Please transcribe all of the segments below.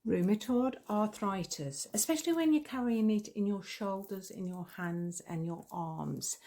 Rheumatoid arthritis, especially when you're carrying it in your shoulders, in your hands and your arms.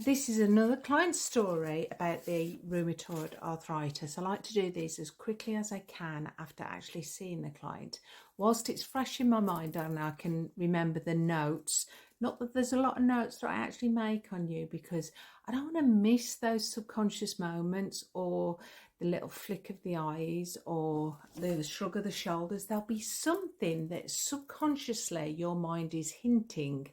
This is another client story about the rheumatoid arthritis. I like to do these as quickly as I can after actually seeing the client. Whilst it's fresh in my mind and I can remember the notes, not that there's a lot of notes that I actually make on you, because I don't want to miss those subconscious moments or the little flick of the eyes or the shrug of the shoulders. There'll be something that subconsciously your mind is hinting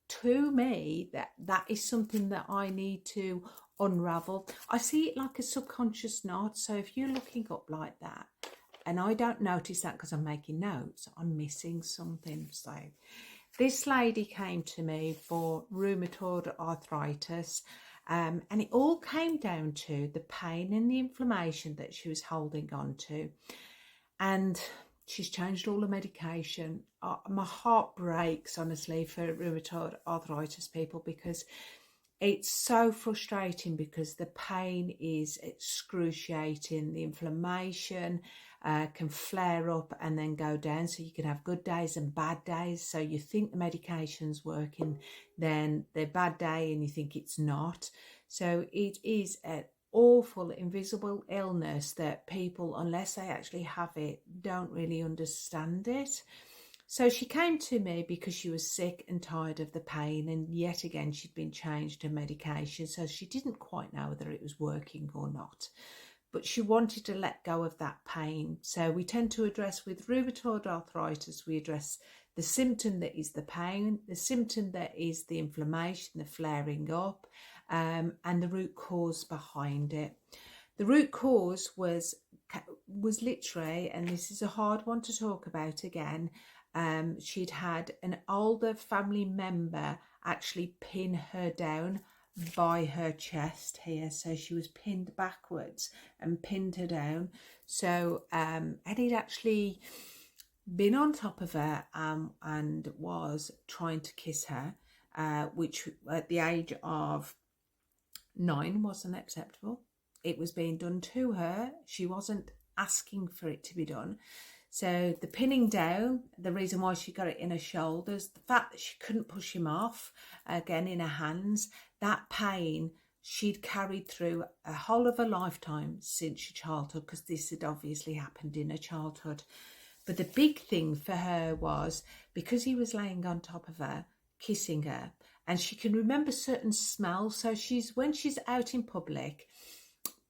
to me that is something that I need to unravel. I see it like a subconscious knot. So if you're looking up like that and I don't notice that because I'm making notes, I'm missing something. So this lady came to me for rheumatoid arthritis, and it all came down to the pain and the inflammation that she was holding on to. And she's changed all the medication. My heart breaks, honestly, for rheumatoid arthritis people, because it's so frustrating, because the pain is excruciating. The inflammation can flare up and then go down. So you can have good days and bad days. So you think the medication's working, then the bad day and you think it's not. So it is an awful invisible illness that people, unless they actually have it, don't really understand it. So she came to me because she was sick and tired of the pain, and yet again she'd been changed her medication, so she didn't quite know whether it was working or not, but she wanted to let go of that pain. So we tend to address, with rheumatoid arthritis, we address the symptom that is the pain, the symptom that is the inflammation, the flaring up, and the root cause behind it. The root cause was literally, and this is a hard one to talk about again, she'd had an older family member actually pin her down by her chest here. So she was pinned backwards and pinned her down. So Eddie'd actually been on top of her and was trying to kiss her, which at the age of 9 wasn't acceptable. It was being done to her. She wasn't asking for it to be done. So the pinning down, the reason why she got it in her shoulders, the fact that she couldn't push him off, again in her hands, that pain she'd carried through a whole of her lifetime since her childhood, because this had obviously happened in her childhood. But the big thing for her was, because he was laying on top of her, kissing her, and she can remember certain smells. So when she's out in public,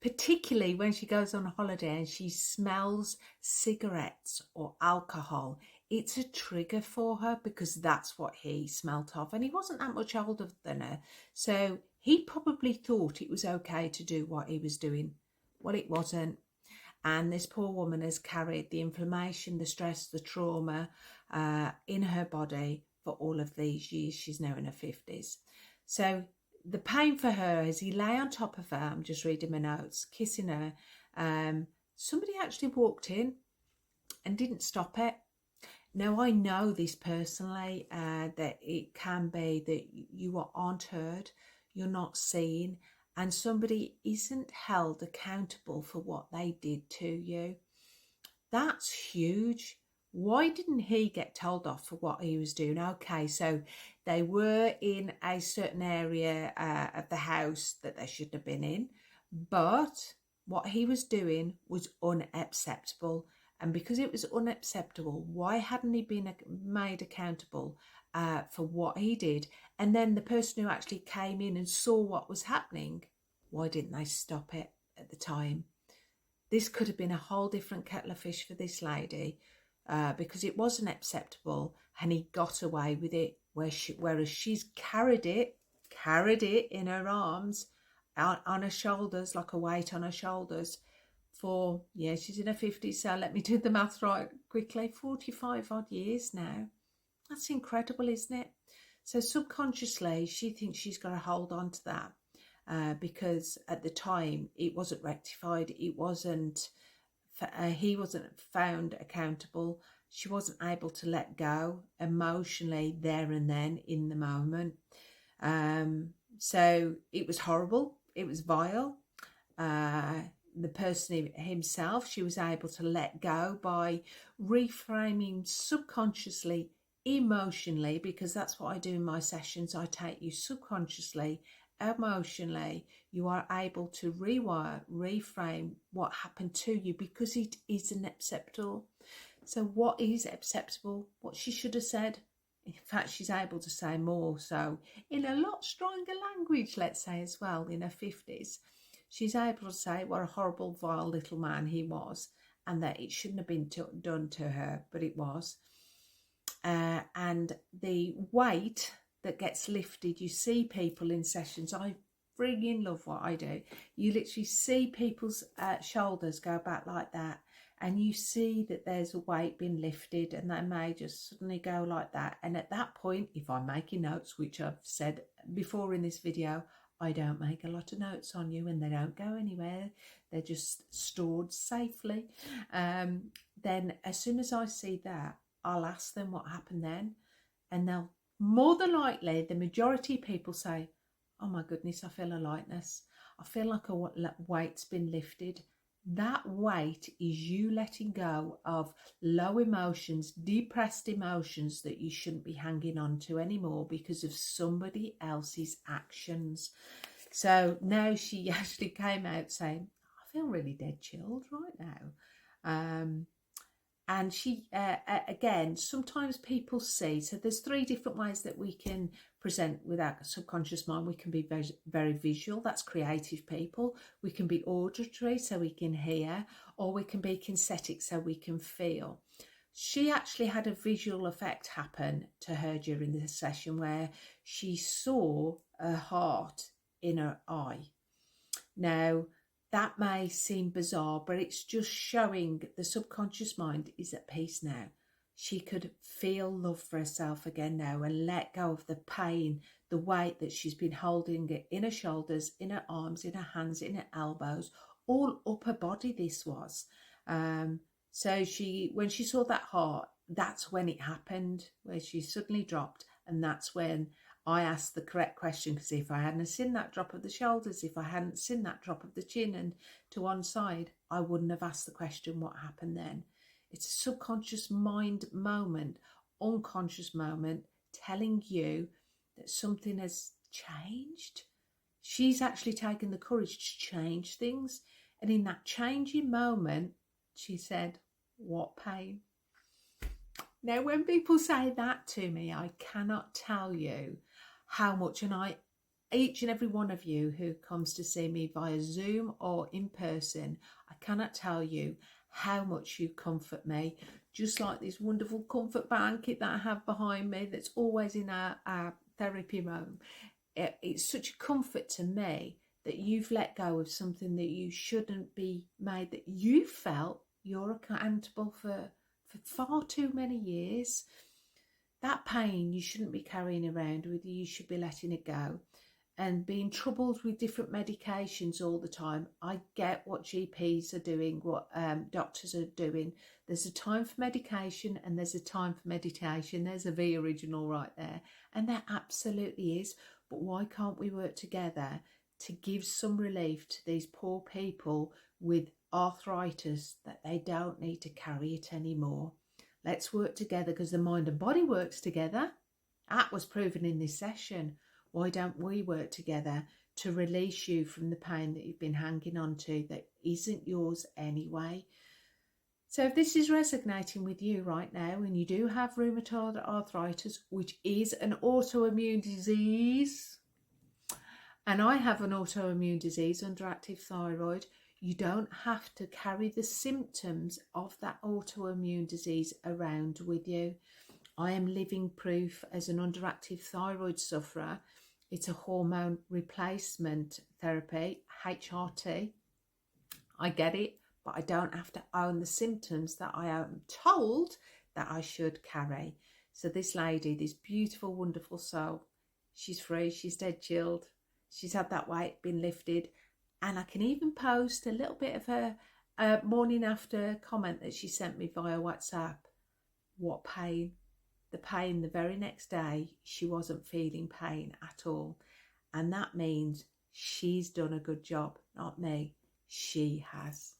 particularly when she goes on holiday and she smells cigarettes or alcohol, it's a trigger for her, because that's what he smelt of. And he wasn't that much older than her. So he probably thought it was okay to do what he was doing. Well, it wasn't. And this poor woman has carried the inflammation, the stress, the trauma in her body for all of these years. She's now in her 50s. So the pain for her, as he lay on top of her, I'm just reading my notes, kissing her, somebody actually walked in and didn't stop it. Now, I know this personally, that it can be that you aren't heard, you're not seen, and somebody isn't held accountable for what they did to you. That's huge. Why didn't he get told off for what he was doing? Okay, so they were in a certain area of the house that they shouldn't have been in, but what he was doing was unacceptable. And because it was unacceptable, why hadn't he been made accountable for what he did? And then the person who actually came in and saw what was happening, why didn't they stop it at the time? This could have been a whole different kettle of fish for this lady, because it wasn't acceptable and he got away with it, whereas she's carried it in her arms, on her shoulders, like a weight on her shoulders for, yeah, she's in her 50s, so let me do the math right quickly, 45 odd years now. That's incredible, isn't it? So subconsciously she thinks she's got to hold on to that, because at the time it wasn't rectified, it wasn't he wasn't found accountable, she wasn't able to let go emotionally there and then in the moment. So it was horrible, it was vile. the person himself. She was able to let go by reframing subconsciously, emotionally, because that's what I do in my sessions. I take you subconsciously, emotionally. You are able to rewire, reframe what happened to you, because it isn't acceptable. So what is acceptable? What she should have said. In fact, she's able to say more so in a lot stronger language, let's say, as well, in her 50s. She's able to say what a horrible, vile little man he was, and that it shouldn't have been done to her, but it was. And the weight that gets lifted, you see people in sessions, I frigging love what I do. You literally see people's shoulders go back like that, and you see that there's a weight being lifted, and they may just suddenly go like that. And at that point, if I'm making notes, which I've said before in this video, I don't make a lot of notes on you, and they don't go anywhere. They're just stored safely. Then as soon as I see that, I'll ask them what happened then. And they'll, more than likely, the majority of people say, oh my goodness, I feel a lightness. I feel like a weight's been lifted. That weight is you letting go of low emotions, depressed emotions that you shouldn't be hanging on to anymore because of somebody else's actions. So now she actually came out saying, I feel really dead chilled right now. And she, again, sometimes people see, so there's 3 different ways that we can present with our subconscious mind. We can be very, very visual, that's creative people. We can be auditory, so we can hear, or we can be kinesthetic, so we can feel. She actually had a visual effect happen to her during the session where she saw a heart in her eye. Now, that may seem bizarre, but it's just showing the subconscious mind is at peace now. She could feel love for herself again now and let go of the pain, the weight that she's been holding in her shoulders, in her arms, in her hands, in her elbows, all up her body this was. So when she saw that heart, that's when it happened, where she suddenly dropped. And that's when I asked the correct question, because if I hadn't seen that drop of the shoulders, if I hadn't seen that drop of the chin and to one side, I wouldn't have asked the question, what happened then? It's a subconscious mind moment, unconscious moment, telling you that something has changed. She's actually taken the courage to change things. And in that changing moment, she said, what pain? Now, when people say that to me, I cannot tell you how much, and each and every one of you who comes to see me via Zoom or in person, I cannot tell you how much you comfort me. Just like this wonderful comfort blanket that I have behind me that's always in our therapy room. It's such a comfort to me that you've let go of something that you shouldn't be made, that you felt you're accountable for far too many years. That pain you shouldn't be carrying around with you. You should be letting it go. And being troubled with different medications all the time. I get what GPs are doing, what doctors are doing. There's a time for medication and there's a time for meditation. There's a V original right there. And there absolutely is. But why can't we work together to give some relief to these poor people with arthritis, that they don't need to carry it anymore? Let's work together, because the mind and body works together. That was proven in this session. Why don't we work together to release you from the pain that you've been hanging on to that isn't yours anyway? So if this is resonating with you right now, and you do have rheumatoid arthritis, which is an autoimmune disease, and I have an autoimmune disease, underactive thyroid, you don't have to carry the symptoms of that autoimmune disease around with you. I am living proof as an underactive thyroid sufferer. It's a hormone replacement therapy, HRT. I get it, but I don't have to own the symptoms that I am told that I should carry. So this lady, this beautiful, wonderful soul, she's free, she's dead chilled. She's had that weight been lifted. And I can even post a little bit of her morning after comment that she sent me via WhatsApp. What pain. The pain the very next day, she wasn't feeling pain at all. And that means she's done a good job, not me. she has.